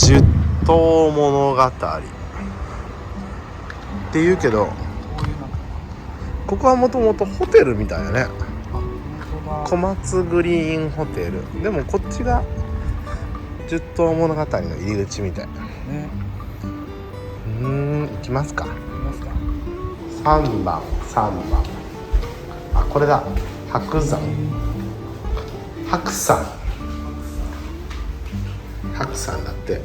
十島物語って言うけど、ここはもともとホテルみたいなね。小松グリーンホテル。でもこっちが十島物語の入り口みたいなね。行きますか。3番あ、これだ。白山だって。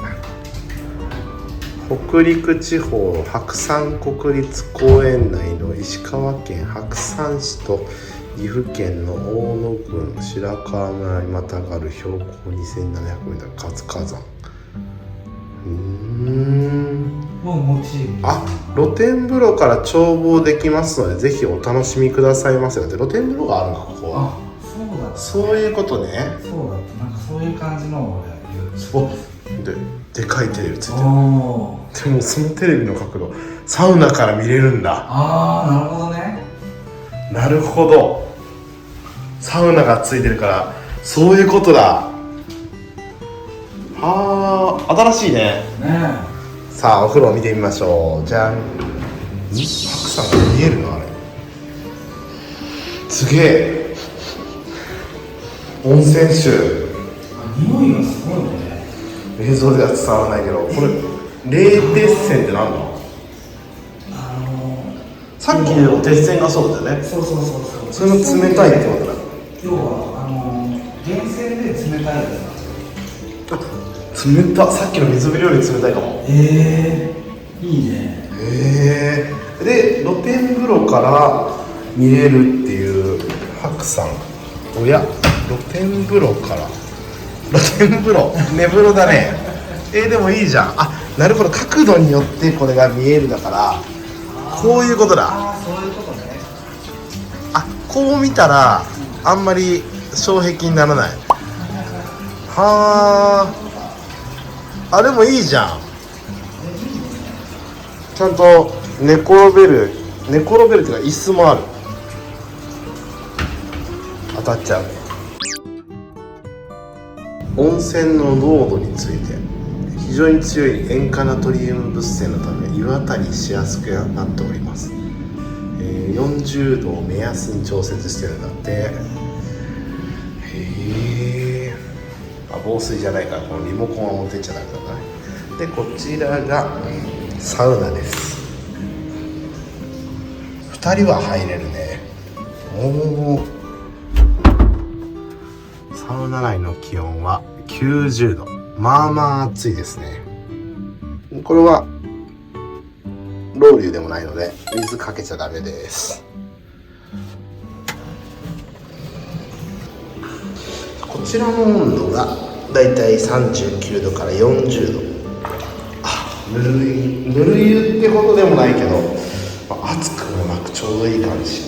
北陸地方白山国立公園内の石川県白山市と岐阜県の大野郡白川村にまたがる標高 2700m 活火山。あ、露天風呂から眺望できますのでぜひお楽しみくださいませ。で露天風呂があるのか、ここは。あ、そうだ、ね、そういうことね。そうだ、なんかそういう感じのそうでかいテレビついてる。でもそのテレビの角度サウナから見れるんだ。ああ、なるほどね。なるほど、サウナがついてるからそういうことだ。はあ、新しいね。さあお風呂を見てみましょう。じゃん。白山が見えるのあれ。すげえ。温泉臭。匂いがすごいね。映像では伝わらないけど、これ冷鉄線ってなんだ。さっきの鉄線がそうだよね。そうそれも冷たいってことだ。要は源泉で冷たいやつ。冷た、さっきの水風呂より冷たいかも。いいね。で露天風呂から見れるっていう白山。おや、露天風呂から露天風呂、寝風呂だね。でもいいじゃん。あ、なるほど、角度によってこれが見えるだから、こういうことだ。あ、そういうことね。あ、こう見たらあんまり障壁にならない。はあ、でもいいじゃん。ちゃんと寝転べるっていうか椅子もある。当たっちゃう。温泉の濃度について、非常に強い塩化ナトリウム物性のため湯あたりしやすくなっております。40度を目安に調節してるんだって。防水じゃないからこのリモコンは持ってっちゃダメだね。でこちらがサウナです。2人は入れるね。サウナ内の気温は90度。まあまあ暑いですね。これはロウリュでもないので水かけちゃダメです。こちらの温度がだいたい39度から40度。ぬる湯ってことでもないけど、暑くもなくちょうどいい感じ。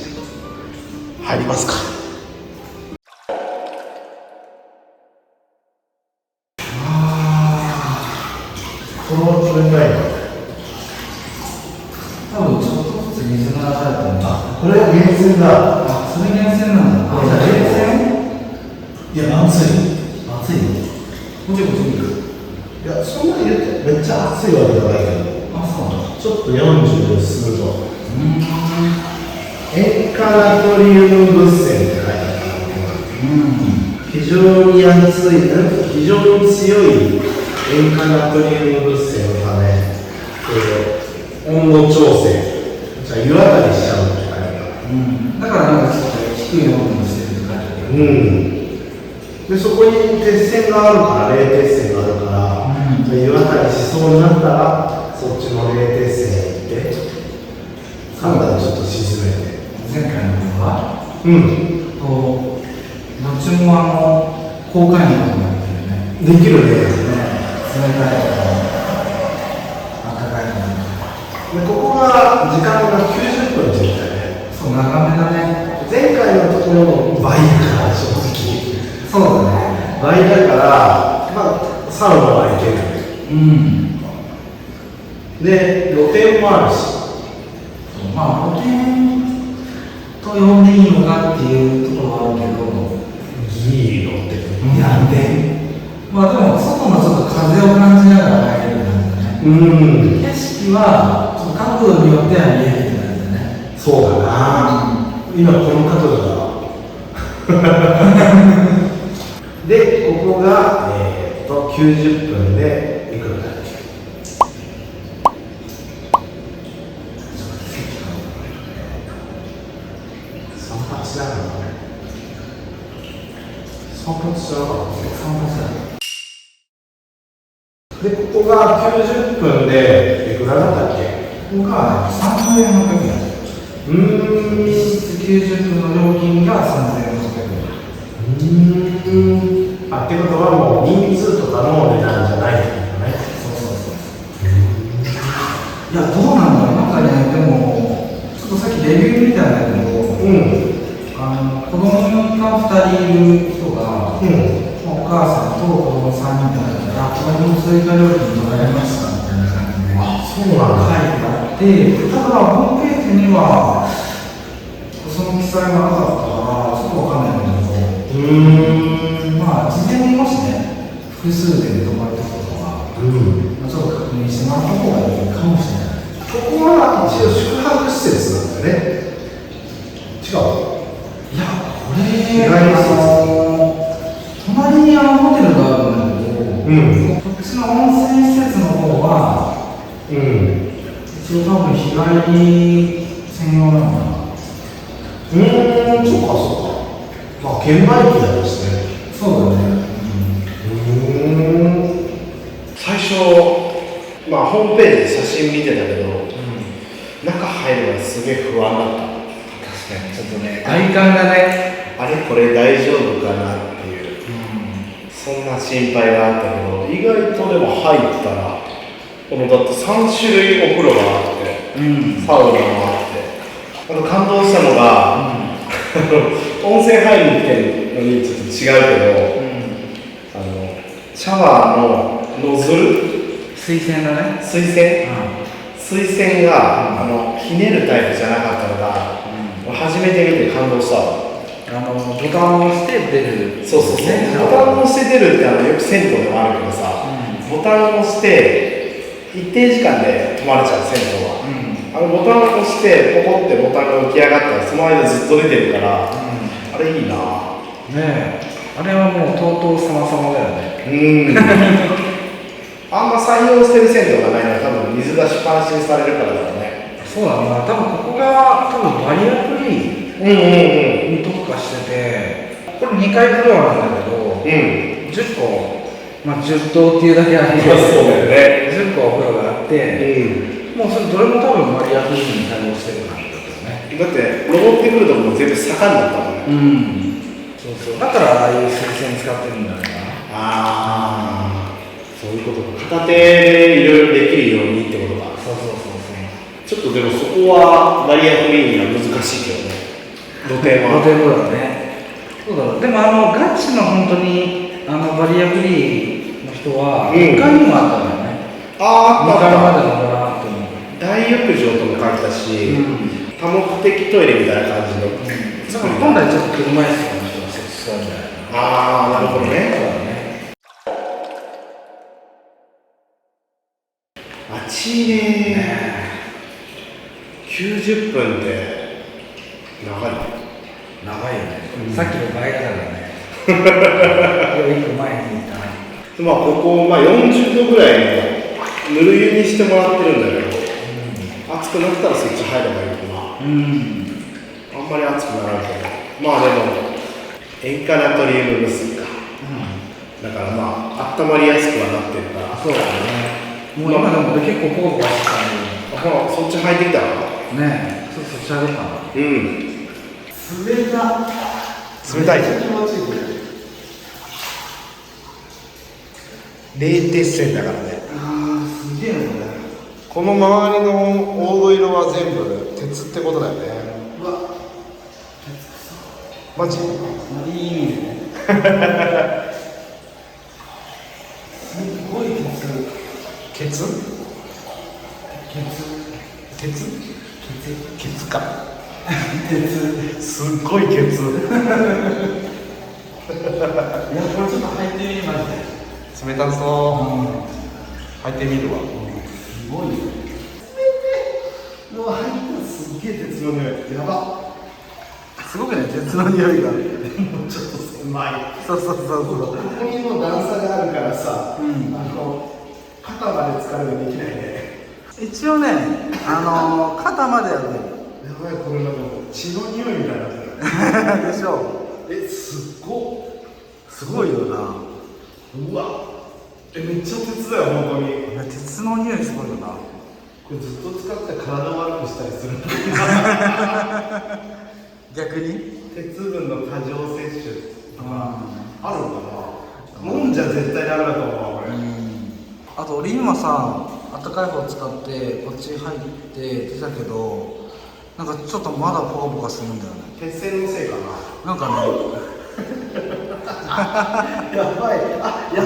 入りますか。この冷たいの多分ちょっとずつ水が流れてるんだ。これが源泉だ。あ、それ源泉なんだ。源泉？いや、暑い。もちろんいや、そんなに言ってめっちゃ暑いわけじゃないけど。あ、そうなんだ。ちょっと40数度。塩化ナトリウム物性って書いてある。非常に強い塩化ナトリウム物性のため、温度調整、じゃあ湯あたりしちゃうって書いてある。だからなんかちょっと低い温度にしてるって書いてある。でそこに鉄線があるから、冷鉄線があるから、湯あたりしそうになったらそっちの冷鉄線へ行って体をちょっと沈めて。前回の分はどっちも交換になってるね。できるね。冷たいと暖かいとでここが時間が90分って言ったよね。そう、長めだね。前回のところの倍だから正直。そうだね。倍だからサウナはいけない。で露天もあるし、露天と呼んでいいのかっていうところはあるけど、いいのってなんででも外のちょっと風を感じながら入うん景色はちょっと角度によっては見えるんだよね。そうだな、今この角度だわでここが、90分でいくらだっけ。散髪しながら散髪しながら散髪だ。で、ここが90分でいくらだったっけ。ここが3600円。実質90分の料金が3600円。あ、ってことはもう人数とかの値段じゃないってことね。そうそうそう。いや、どうなんだろう、なんかね、でも、ちょっとさっきレビュー見たんだけど、子供が2人いる人が、お母さんと子供3人だったら、これも追加料金取られましたみたいな感じで、そうなんだ。書いてあって、ただ、ホームページには、その記載がなかったから、ちょっとわかんないんだけど、まあ、事前にもしね、複数で泊まるときとかは、まあ、ちょっと確認してもらった方がいいかもしれない。ここは一応宿泊施設なんだよね。違う。いや、これ、隣にホテルがあるんだけど、こっちの温泉施設の方は、一応多分日帰り専用なのかな。そうかそうか。まあ、券売機なんですね。そうだね。最初、まあ、ホームページで写真見てたけど、中入るのはすげえ不安だった。確かに、ちょっとね、外観がね、あれこれ大丈夫かなっていう、そんな心配があったけど、意外とでも入ったら、このだって3種類お風呂があって、サウナもあって、あと感動したのが、温泉入りに来てるのにちょっと違うけど、シャワーのノズル、水洗だね。水洗が、ひねるタイプじゃなかったのが、初めて見て感動したわ。ボタンを押して出る。そうそうそう、ボタンを押して出るってよく銭湯でもあるけどさ、ボタンを押して一定時間で止まれちゃう銭湯は、ボタンを押してポコってボタンが浮き上がったらその間ずっと出てるから、あれいいなねえ、あれはもうとうとう様々だよね。あんま採用してる銭湯がないのは多分水出しっぱなしにされるからだよね。そうだな、多分ここがバリアフリーに特化してて、これ2階フロアなんだけど、10個、まあ10棟っていうだけありますけど、そうだよね。10個お風呂があって、もうそれどれも多分バリアフリーに対応してる感じだったよね。だって登ってくるとこも全部坂になったもんね。そうそう、だからああいう水洗使ってるんだろうな。そういうことか。片手でいろいろできるようにってことか。そう。ちょっとでもそこはバリアフリーには難しいけどね。露天は。露天風呂だね。そうだろう。でもガチの本当にバリアフリーの人は1階にもあったんだよね。あ2階まった。で登らなくても。大浴場とも書いてたし、多目的トイレみたいな感じの。だから本来ちょっと車椅子とかの人が設置したんじゃないかな。なるほどね。あっちね。90分って長いね。長いよね。さっきの倍だからね。1個前にいた。まあここ、40度ぐらいのぬる湯にしてもらってるんだけど、暑くなったらそっち入ればいいのかな。あんまり暑くならんけど、でも塩化ナトリウム無水か。だから温まりやすくはなってるから。そうだね。もう今でも結構ポーポーしてたんで。そっち入ってきたらねえ、そっち入ろうかな。冷たいじゃん。冷徹線だからね。すげえなこれ。この周りの黄土色は全部鉄ってことだよね。うわ、マジ？いい意味でね。すごいケツか。すっごいケツ。いや、これちょっと入ってみるまで。冷たそう。入ってみるわ。ごいよ。うわ、入った、すっげえ鉄の匂い。やば。すごくね、鉄の匂いが。もうちょっと狭い。そうそうそうそう。ここにも段差があるからさ、うん肩まで疲れができないね。一応ね、肩までやるね。やばい、これなんかもう血の匂いみたいになってる。でしょ。すっごっ。すごいよな。うわ。めっちゃ鉄だよ、本当に。鉄の匂いすごいよな。これずっと使って体を悪くしたりするんだ。逆に鉄分の過剰摂取ああるのかな。飲んじゃ絶対ダメだと思うわ、これ。あと俺今さ、あったかい方使ってこっち入って出たけど、なんかちょっとまだポカポカするんだよね。血栓のせいかな。なんかねやばい、や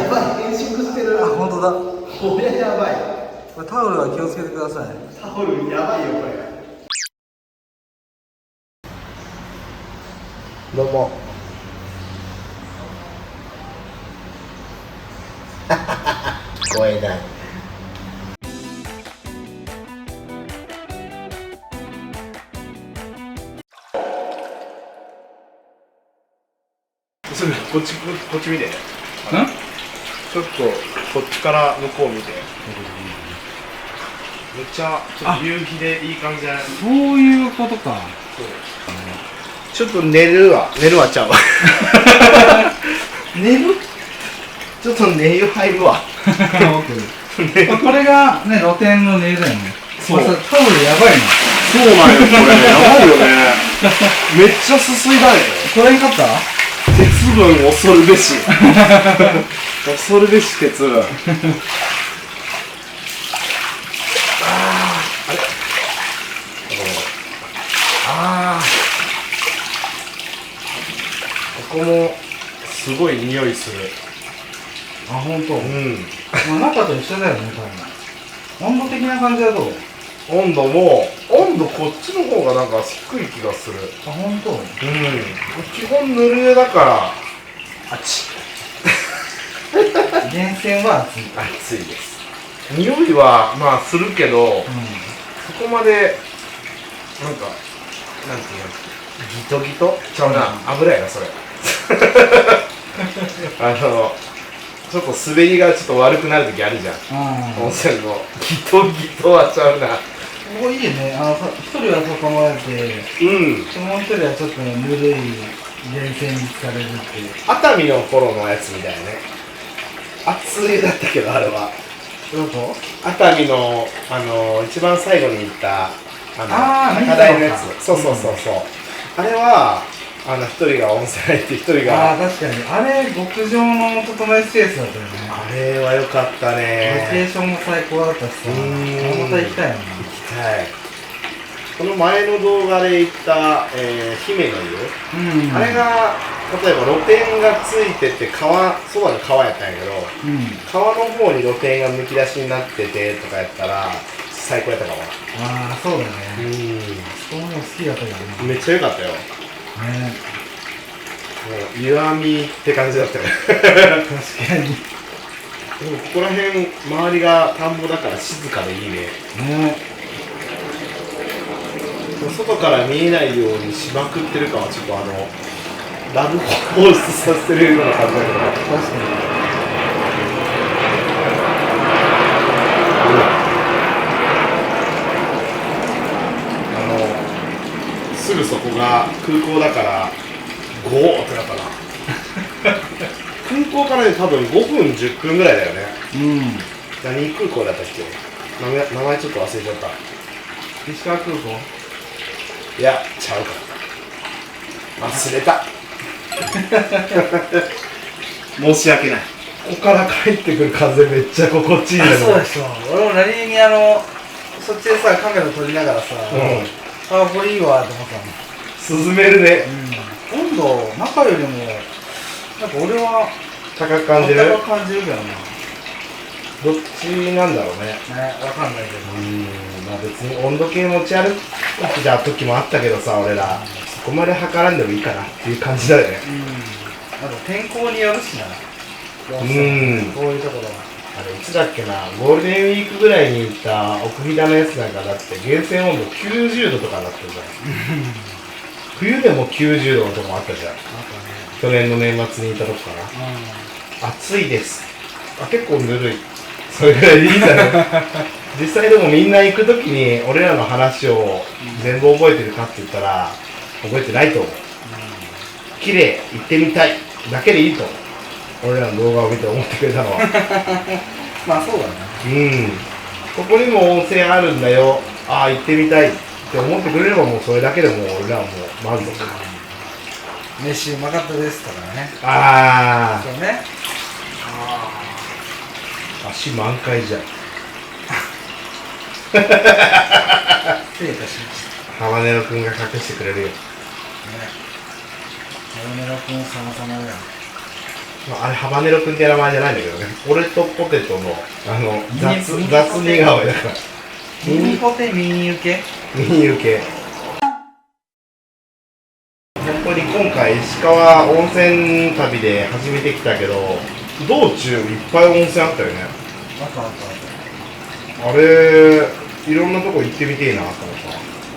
ばい、変色してる。あ、本当だ。これやばい。これタオルは気をつけてください。タオルやばいよ、これ。どうも。声だ。こっち見て。ちょっとこっちから向こう見て。めっちゃちょっと夕日でいい感じじゃない？そういうことか。ちょっと寝るわちゃうわ。寝る？ちょっと寝湯入るわ。これがね、露天の寝るだよね。そう。タオルやばいな。そうなんよ、これね。やばいよね。めっちゃすすいだよ。これに勝った？鉄分恐るべし。恐るべし鉄分。ここもすごい匂いする。あ、本当。うん。まあ中と一緒だよね、多分。温度的な感じはどう？温度こっちの方がなんか低い気がする。あ、本当。うん。基本ぬる湯だから。あっち。源泉は熱い。熱いです。匂いはまあするけど、そこまでなんかなんていうの、ギトギトちゃうな、油やなそれ。ちょっと滑りがちょっと悪くなる時あるじゃん。温泉のギトギトはちゃうな。ここいいよね。一人はそこまでて、もう一人はちょっとぬるい源泉に浸かれるっていう。熱海の頃のやつみたいなね。熱いだったけどあれは。どこ？熱海の一番最後に行った高台のやつ。そう。あれは一人が温泉入って一人が。確かに。あれ極上の整えスペースだったよね。あれは良かったね。ロケーションも最高だったしさ。また行きたいよな。行きたい。この前の動画で行った、姫の湯、あれが例えば露天がついててそばの川やったんやけど、川の方に露天がむき出しになっててとかやったら最高やったかも。そうだね。そこも好きだったよね。めっちゃ良かったよ。もう湯あみって感じだったよ。確かに。でもここら辺周りが田んぼだから静かでいいね。外から見えないようにしまくってるかはちょっとラブ放出させてるような感じだけど。確かに。すぐそこが空港だからゴーってなったな。空港からね多分5分10分ぐらいだよね。何空港だったっけ？名前ちょっと忘れちゃった。石川空港？いや、ちゃうか。忘れた。申し訳ない。ここから帰ってくる風めっちゃ心地いいんだけど。そうでしょ。俺も何気にそっちでさ、カメラ撮りながらさ、これいいわって思ったの。涼めるね。温度、中よりも、なんか俺は高く感じる？高く感じるけどな。どっちなんだろうね。わかんないけど。まあ別に温度計持ち歩いた時もあったけどさ、俺ら。そこまで測らんでもいいかなっていう感じだよね。あと天候によるしな。こういうところは。あれいつだっけな、ゴールデンウィークぐらいに行った奥飛騨のやつなんかだって源泉温度90度とかになってるじゃん冬でも90度のとこもあったじゃん。去年の年末にいたとこかな。暑いです。あ、結構ぬるい。それぐらいでいいんだね実際でもみんな行くときに俺らの話を全部覚えてるかって言ったら覚えてないと思う。綺麗、行ってみたいだけでいいと思う。俺らの動画を見て思ってくれたのはまあそうだね。ここにも温泉あるんだよ、ああ行ってみたいって思ってくれればもうそれだけでもう俺らはもう満足。飯うまかったですとかね。あそうね。あ、足満開じゃん失礼いたしましハバネロくんが隠してくれるよ。た。ね。ハバネロ君様々だよ。まあ、あれハバネロくんって名前じゃないんだけどね。俺とポテトの雑似顔絵だから。ミニポテミニ受け。ミニ受け。本当に今回石川温泉旅で初めて来たけど、道中いっぱい温泉あったよね。あったあったあっあれいろんなとこ行ってみてえなと思っ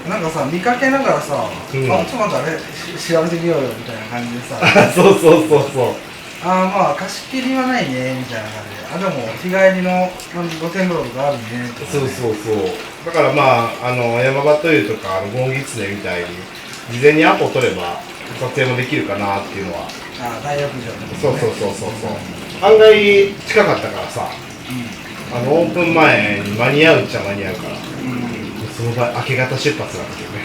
た。た。なんかさ、見かけながらさ、うん、あ、ちょっと待って、あれ調べてみようよみたいな感じでさそうそうそうそう。まあ貸し切りはないねみたいな感じで、でも日帰りの露天風呂とかあるねとか、ね、そうそうそう。だからまあ山場というとかゴンギツネみたいに事前にアポ取れば撮影もできるかなっていうのは。大浴場とか、ね、そうそうそうそうそう。案外近かったからさ、オープン前に間に合うっちゃ間に合うから、その場合明け方出発なんだけどね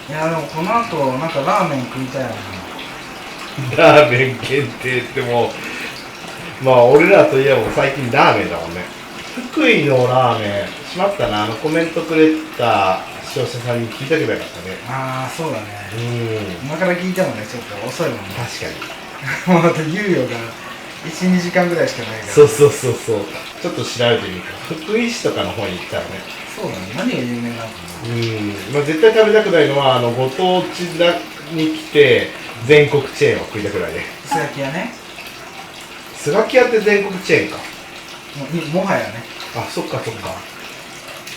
いやでもこの後なんかラーメン食いたいな。ラーメン限定ってもう、まあ俺らといえば最近ラーメンだもんね。福井のラーメンしまったな。コメントくれた視聴者さんに聞いとけばよかったね。ああそうだね。今から聞いてもねちょっと遅いもんね。確かにもうあと猶予が 1,2 時間ぐらいしかないから。そうそうそうそう。ちょっと調べてみるか。福井市とかの方に行ったらね。そうだね。何が有名なのかな。まあ絶対食べたくないのはご当地に来て全国チェーンを食いたくないね。スガキ屋ね。スガキ屋って全国チェーンか。もはやね。あ、そっかそっか。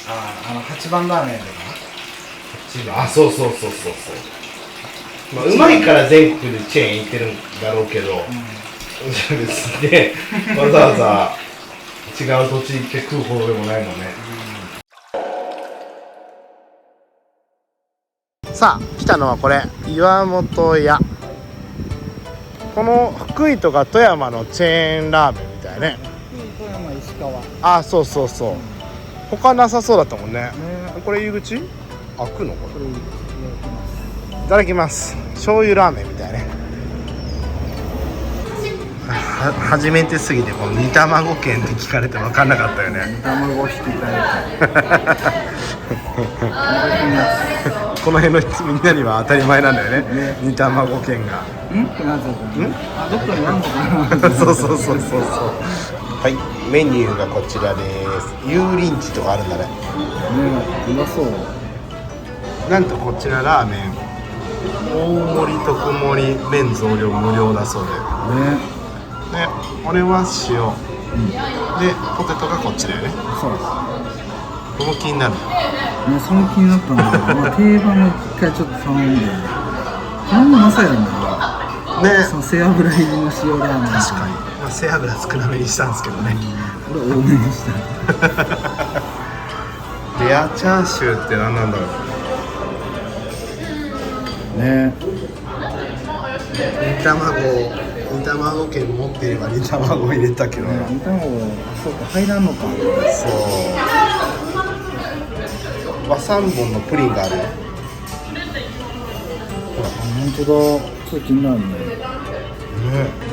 8番ラーメンとか。あ、そうそうそうそうそう。まあうまいから全国でチェーン行ってるんだろうけど、別にね、わざわざ違う土地行って食うほどでもないもんね。さあ来たのはこれ岩本屋。この福井とか富山のチェーンラーメンみたいね。福井、富山、石川。あ、そうそうそう。他なさそうだったもんね。これ入り口開くのこれ。いただきます。醤油ラーメンみたいね。初めてすぎてこの煮卵券って聞かれて分かんなかったよね。煮卵を引きいただいてこの辺のみんなには当たり前なんだよね。煮卵券がってなっちゃったね。どっかにあんのかなそうそうそうそうそう。はい、メニューがこちらです。油淋鶏とかあるんだね。うまそう。なんとこちらラーメン大盛り特盛り麺増量無料だそうでね。俺は塩、でポテトがこっちだよね。そう。この気になる。その気になったんだけど、定番を一回ちょっと頼んで、これもまさやんだね。その背脂入りの塩ラーメン。確かに、背脂少なめにしたんですけどね。これ多めにしたレアチャーシューって何なんだろうね。煮卵券持っていれば煮卵入れたけど、煮卵、そうか、入らんのか。そう和三本のプリンがあるよ。本当だ、ちょっと気になるね。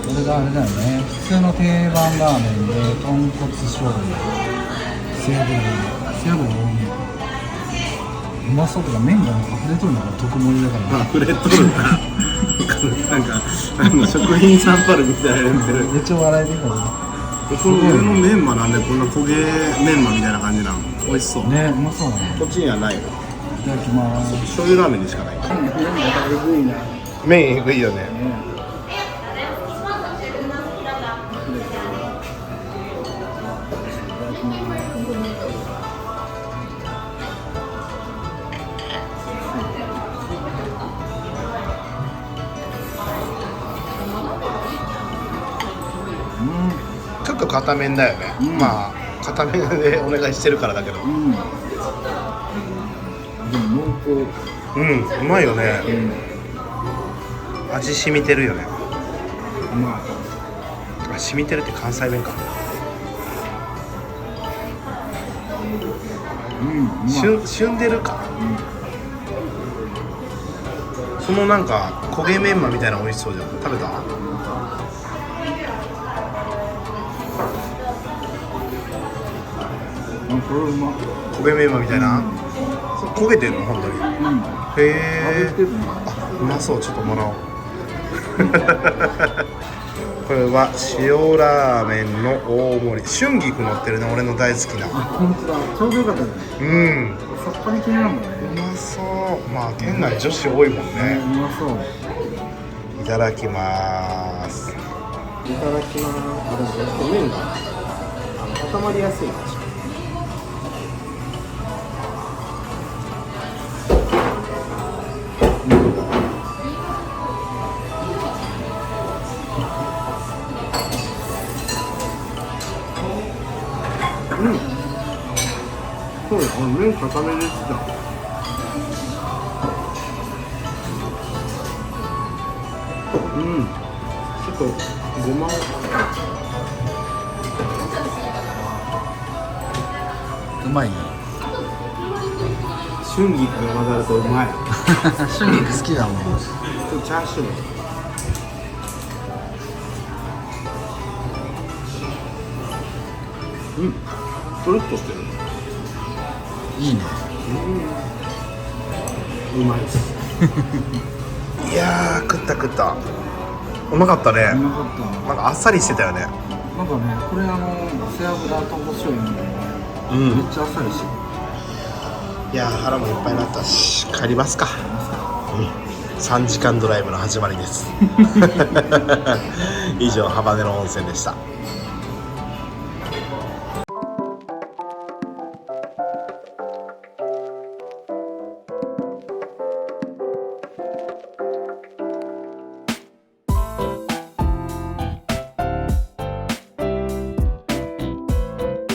これがあれだよね。普通の定番ラーメンで豚骨醤油、背脂多め。うまそうとか、麺が溢れとるのが特盛りだから。溢れとるな。なんか食品サンパルみたいなやつる。めっちゃ笑えてるからね。この上のメンマなんでこんな焦げメンマみたいな感じなの。美味しそうね。うまそうだね。こっちにはないの。いただきます。醤油ラーメンにしかない。麺えぐいよね。硬麺だよね、まあ硬麺でお願いしてるからだけど、でも濃厚。うまいよね、味染みてるよね。うまい。あ、染みてるって関西弁か。うまい。旬でるか、そのなんか焦げメンマみたいなの美味しそうじゃん。食べた？これうまい。焦げメンマみたいな、そう焦げてんの本当に。へえ、あ、うまそう。ちょっともらおうこれは塩ラーメンの大盛り、春菊乗ってるね、俺の大好きな。本当だ、ちょうどよかったね。さっぱり系なんだね。うまそう。まあ店内女子多いもんね。うまそう。いただきます。いただきます。あ、でも麺が固まりやすいかもしれない。そうです、麺固めでした。ちょっとごまを。うまいね。春菊が混ざるとうまい。春菊好きだもん。チャーシュー。トロッとしてる。いいね。うまいです。いやー、食ったうまかったね。うまかった。なんかあっさりしてたよね。なんかね、これ背脂とお醤油みたいな、めっちゃあっさりしてる。いやー、腹もいっぱいになったし帰りますか。3時間ドライブの始まりです以上、ハバネロ温泉でした。